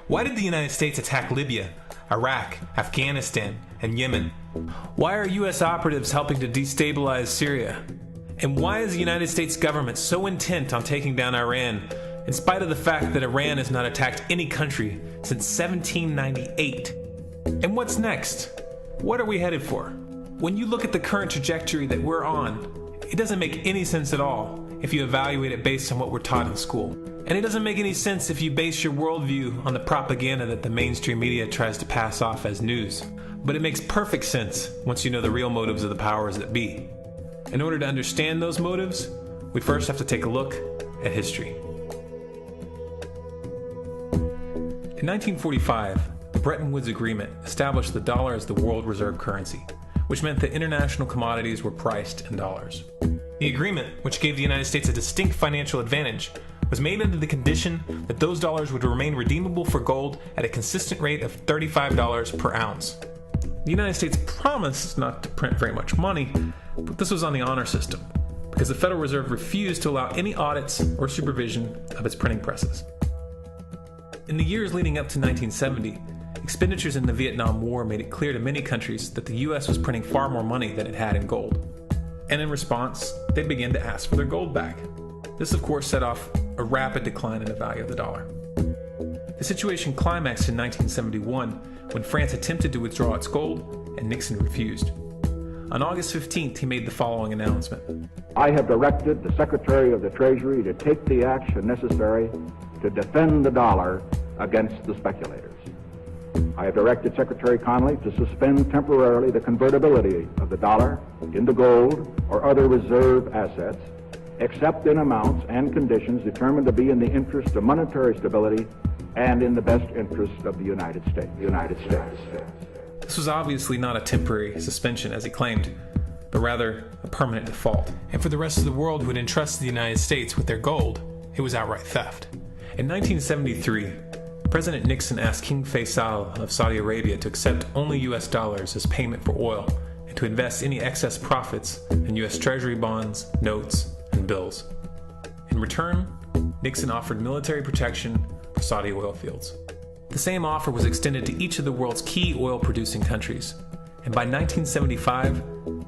Why did the United States attack Libya, Iraq, Afghanistan, and Yemen? Why are U.S. operatives helping to destabilize Syria? And why is the United States government so intent on taking down Iran, in spite of the fact that Iran has not attacked any country since 1798? And what's next? What are we headed for? When you look at the current trajectory that we're on, it doesn't make any sense at all if you evaluate it based on what we're taught in school. And it doesn't make any sense if you base your worldview on the propaganda that the mainstream media tries to pass off as news. But it makes perfect sense once you know the real motives of the powers that be. In order to understand those motives, we first have to take a look at history. In 1945, the Bretton Woods Agreement established the dollar as the world reserve currency, which meant that international commodities were priced in dollars. The agreement, which gave the United States a distinct financial advantage, was made under the condition that those dollars would remain redeemable for gold at a consistent rate of $35 per ounce. The United States promised not to print very much money, but this was on the honor system, because the Federal Reserve refused to allow any audits or supervision of its printing presses. In the years leading up to 1970, expenditures in the Vietnam War made it clear to many countries that the U.S. was printing far more money than it had in gold. And in response, they began to ask for their gold back. This, of course, set off a rapid decline in the value of the dollar. The situation climaxed in 1971 when France attempted to withdraw its gold and Nixon refused. On August 15th, he made the following announcement. I have directed the Secretary of the Treasury to take the action necessary to defend the dollar against the speculators. I have directed Secretary Connally to suspend temporarily the convertibility of the dollar into gold or other reserve assets, except in amounts and conditions determined to be in the interest of monetary stability and in the best interest of the United States. This was obviously not a temporary suspension, as he claimed, but rather a permanent default. And for the rest of the world who had entrusted the United States with their gold, it was outright theft. In 1973, President Nixon asked King Faisal of Saudi Arabia to accept only US dollars as payment for oil and to invest any excess profits in US Treasury bonds, notes, and bills. In return, Nixon offered military protection for Saudi oil fields. The same offer was extended to each of the world's key oil-producing countries, and by 1975,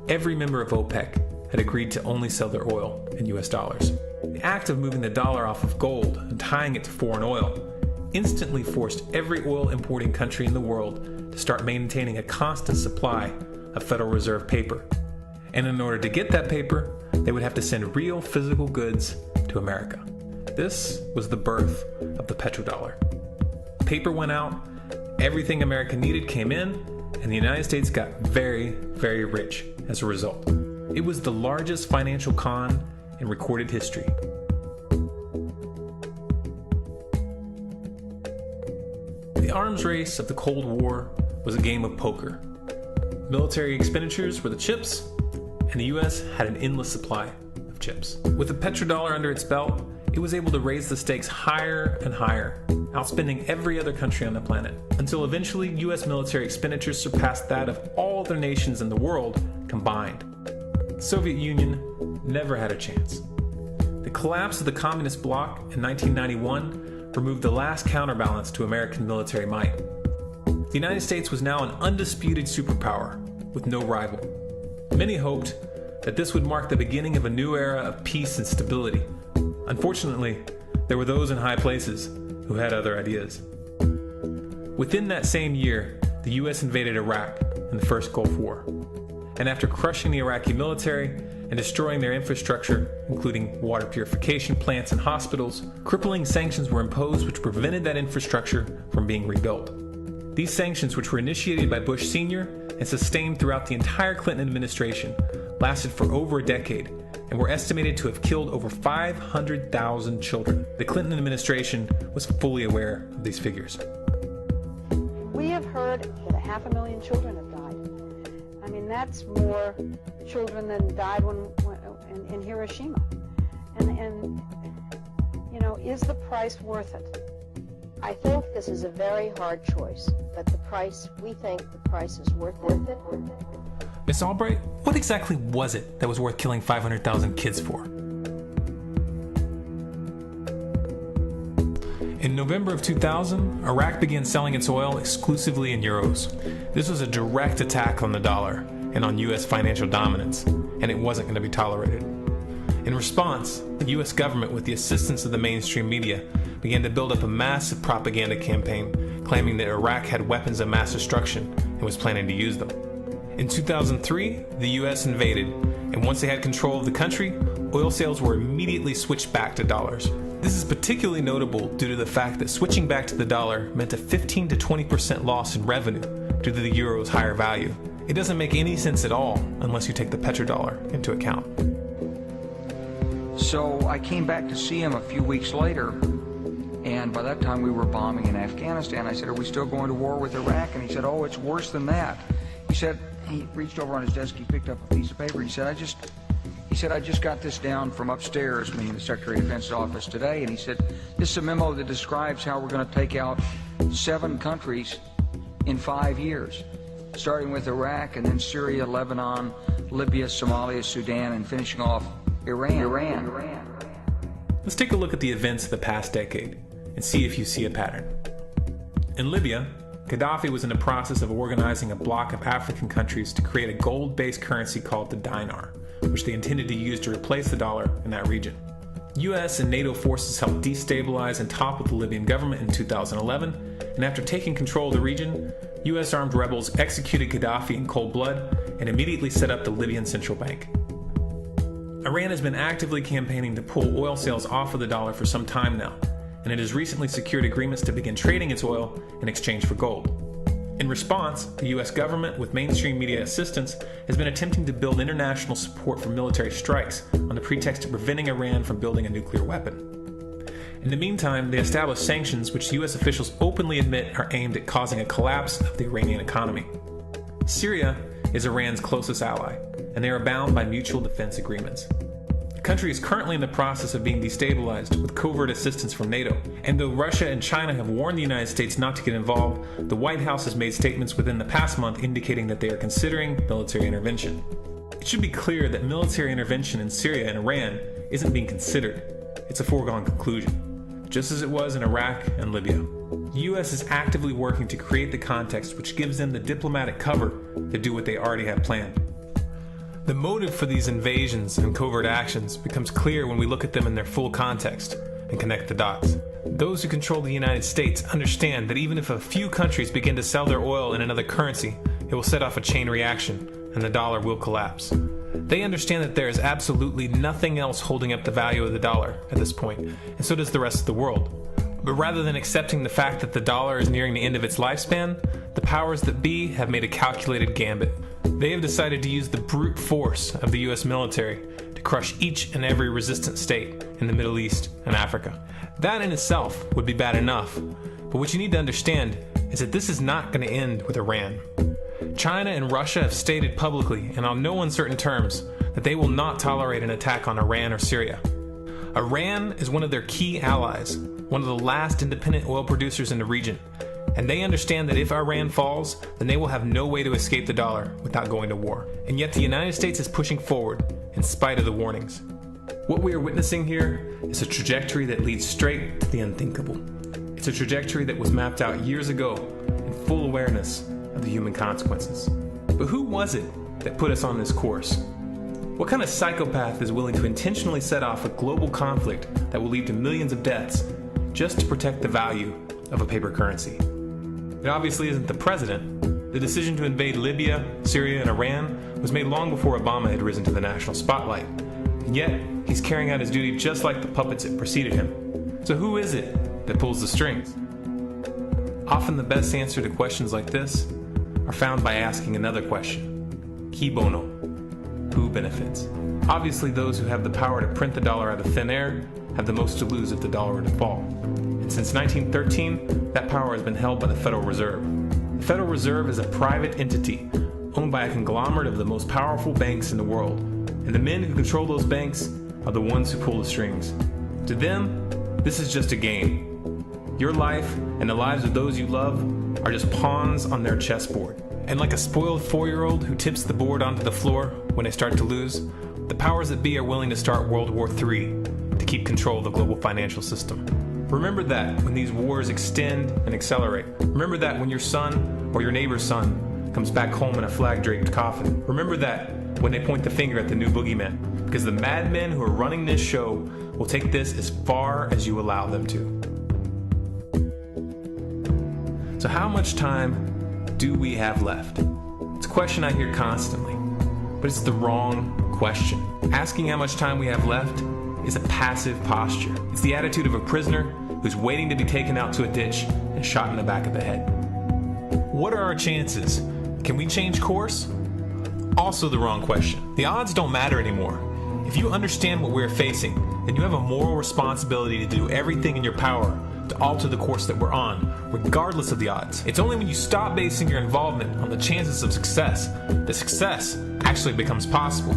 every member of OPEC had agreed to only sell their oil in US dollars. The act of moving the dollar off of gold and tying it to foreign oil instantly forced every oil-importing country in the world to start maintaining a constant supply of Federal Reserve paper. And in order to get that paper, they would have to send real physical goods to America. This was the birth of the petrodollar. Paper went out, everything America needed came in, and the United States got very, very rich as a result. It was the largest financial con in recorded history. The arms race of the Cold War was a game of poker. Military expenditures were the chips, and the US had an endless supply of chips. With the petrodollar under its belt, it was able to raise the stakes higher and higher, outspending every other country on the planet, until eventually US military expenditures surpassed that of all other nations in the world combined. The Soviet Union never had a chance. The collapse of the communist bloc in 1991 removed the last counterbalance to American military might. The United States was now an undisputed superpower with no rival. Many hoped that this would mark the beginning of a new era of peace and stability. Unfortunately, there were those in high places who had other ideas. Within that same year, the US invaded Iraq in the first Gulf War. And after crushing the Iraqi military and destroying their infrastructure, including water purification plants and hospitals, crippling sanctions were imposed which prevented that infrastructure from being rebuilt. These sanctions, which were initiated by Bush Sr. and sustained throughout the entire Clinton administration, lasted for over a decade and were estimated to have killed over 500,000 children. The Clinton administration was fully aware of these figures. We have heard that 500,000 children have died. I mean, that's more children than died in Hiroshima. And you know, is the price worth it? I think this is a very hard choice, but we think the price is worth it. Miss Albright, what exactly was it that was worth killing 500,000 kids for? In In November of 2000, Iraq began selling its oil exclusively in euros. This was a direct attack on the dollar and on U.S. financial dominance, and it wasn't going to be tolerated. In response, the U.S. government, with the assistance of the mainstream media, began to build up a massive propaganda campaign claiming that Iraq had weapons of mass destruction and was planning to use them. In 2003, the U.S. invaded, and once they had control of the country, oil sales were immediately switched back to dollars. This is particularly notable due to the fact that switching back to the dollar meant a 15 to 20% loss in revenue due to the euro's higher value. It doesn't make any sense at all unless you take the petrodollar into account. So I came back to see him a few weeks later, and by that time we were bombing in Afghanistan. I said, "Are we still going to war with Iraq?" And he said, "Oh, it's worse than that." He reached over on his desk, he picked up a piece of paper, he said, I just got this down from upstairs, meaning the Secretary of Defense's office today, and he said, "This is a memo that describes how we're going to take out 7 countries in 5 years, starting with Iraq and then Syria, Lebanon, Libya, Somalia, Sudan, and finishing off Iran. Let's take a look at the events of the past decade and see if you see a pattern. In Libya, Gaddafi was in the process of organizing a bloc of African countries to create a gold-based currency called the dinar, which they intended to use to replace the dollar in that region. US and NATO forces helped destabilize and topple the Libyan government in 2011, and after taking control of the region, US armed rebels executed Gaddafi in cold blood and immediately set up the Libyan central bank. Iran has been actively campaigning to pull oil sales off of the dollar for some time now, and it has recently secured agreements to begin trading its oil in exchange for gold. In response, the US government, with mainstream media assistance, has been attempting to build international support for military strikes on the pretext of preventing Iran from building a nuclear weapon. In the meantime, they established sanctions which US officials openly admit are aimed at causing a collapse of the Iranian economy. Syria is Iran's closest ally, and they are bound by mutual defense agreements. The country is currently in the process of being destabilized with covert assistance from NATO, and though Russia and China have warned the United States not to get involved, the White House has made statements within the past month indicating that they are considering military intervention. It should be clear that military intervention in Syria and Iran isn't being considered. It's a foregone conclusion, just as it was in Iraq and Libya. The U.S. is actively working to create the context which gives them the diplomatic cover to do what they already have planned. The motive for these invasions and covert actions becomes clear when we look at them in their full context and connect the dots. Those who control the United States understand that even if a few countries begin to sell their oil in another currency, it will set off a chain reaction and the dollar will collapse. They understand that there is absolutely nothing else holding up the value of the dollar at this point, and so does the rest of the world. But rather than accepting the fact that the dollar is nearing the end of its lifespan, the powers that be have made a calculated gambit. They have decided to use the brute force of the US military to crush each and every resistant state in the Middle East and Africa. That in itself would be bad enough, but what you need to understand is that this is not going to end with Iran. China and Russia have stated publicly and on no uncertain terms that they will not tolerate an attack on Iran or Syria. Iran is one of their key allies, one of the last independent oil producers in the region, and they understand that if Iran falls, then they will have no way to escape the dollar without going to war. And yet the United States is pushing forward in spite of the warnings. What we are witnessing here is a trajectory that leads straight to the unthinkable. It's a trajectory that was mapped out years ago in full awareness of the human consequences. But who was it that put us on this course? What kind of psychopath is willing to intentionally set off a global conflict that will lead to millions of deaths just to protect the value of a paper currency? It obviously isn't the president. The decision to invade Libya, Syria, and Iran was made long before Obama had risen to the national spotlight. And yet, he's carrying out his duty just like the puppets that preceded him. So who is it that pulls the strings? Often the best answer to questions like this are found by asking another question. Qui bono? Who benefits? Obviously, those who have the power to print the dollar out of thin air have the most to lose if the dollar were to fall. And since 1913, that power has been held by the Federal Reserve. The Federal Reserve is a private entity owned by a conglomerate of the most powerful banks in the world. And the men who control those banks are the ones who pull the strings. To them, this is just a game. Your life and the lives of those you love are just pawns on their chessboard. And like a spoiled 4-year-old who tips the board onto the floor when they start to lose, the powers that be are willing to start World War III to keep control of the global financial system. Remember that when these wars extend and accelerate. Remember that when your son or your neighbor's son comes back home in a flag-draped coffin. Remember that when they point the finger at the new boogeyman, because the madmen who are running this show will take this as far as you allow them to. So how much time do we have left? It's a question I hear constantly, but it's the wrong question. Asking how much time we have left is a passive posture. It's the attitude of a prisoner who's waiting to be taken out to a ditch and shot in the back of the head. What are our chances? Can we change course? Also the wrong question. The odds don't matter anymore. If you understand what we're facing, then you have a moral responsibility to do everything in your power to alter the course that we're on, regardless of the odds. It's only when you stop basing your involvement on the chances of success that success actually becomes possible.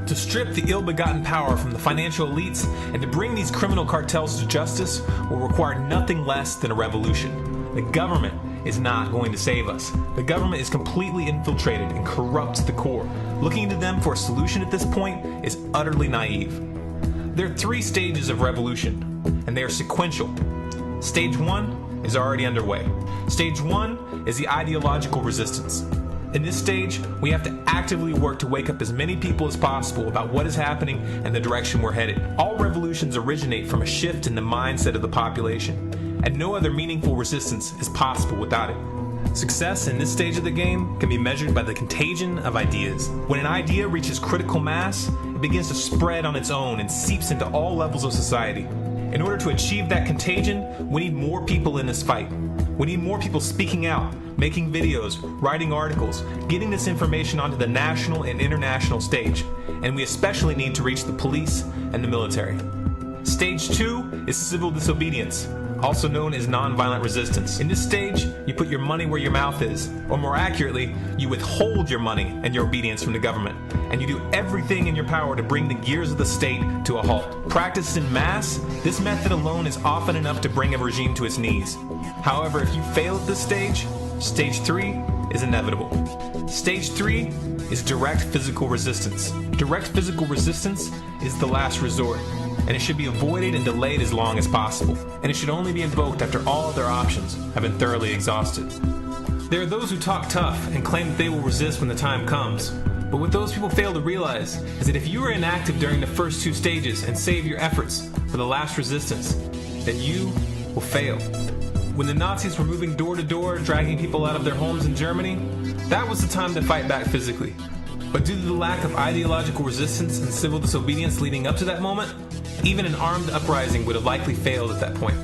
To strip the ill-begotten power from the financial elites and to bring these criminal cartels to justice will require nothing less than a revolution. The government is not going to save us. The government is completely infiltrated and corrupt to the core. Looking to them for a solution at this point is utterly naive. There are 3 stages of revolution, and they are sequential. Stage 1 is already underway. Stage 1 is the ideological resistance. In this stage, we have to actively work to wake up as many people as possible about what is happening and the direction we're headed. All revolutions originate from a shift in the mindset of the population, and no other meaningful resistance is possible without it. Success in this stage of the game can be measured by the contagion of ideas. When an idea reaches critical mass, it begins to spread on its own and seeps into all levels of society. In order to achieve that contagion, we need more people in this fight. We need more people speaking out, making videos, writing articles, getting this information onto the national and international stage. And we especially need to reach the police and the military. Stage 2 is civil disobedience, also known as nonviolent resistance. In this stage, you put your money where your mouth is, or more accurately, you withhold your money and your obedience from the government, and you do everything in your power to bring the gears of the state to a halt. Practiced in mass, this method alone is often enough to bring a regime to its knees. However, if you fail at this stage, stage 3 is inevitable. Stage 3 is direct physical resistance. Direct physical resistance is the last resort, and it should be avoided and delayed as long as possible, and it should only be invoked after all other options have been thoroughly exhausted. There are those who talk tough and claim that they will resist when the time comes, but what those people fail to realize is that if you are inactive during the first 2 stages and save your efforts for the last resistance, then you will fail. When the Nazis were moving door to door, dragging people out of their homes in Germany, that was the time to fight back physically. But due to the lack of ideological resistance and civil disobedience leading up to that moment, even an armed uprising would have likely failed at that point.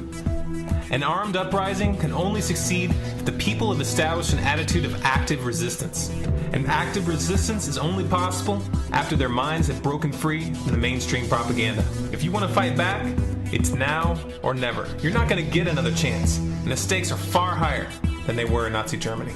An armed uprising can only succeed if the people have established an attitude of active resistance. And active resistance is only possible after their minds have broken free from the mainstream propaganda. If you want to fight back, it's now or never. You're not going to get another chance, and the stakes are far higher than they were in Nazi Germany.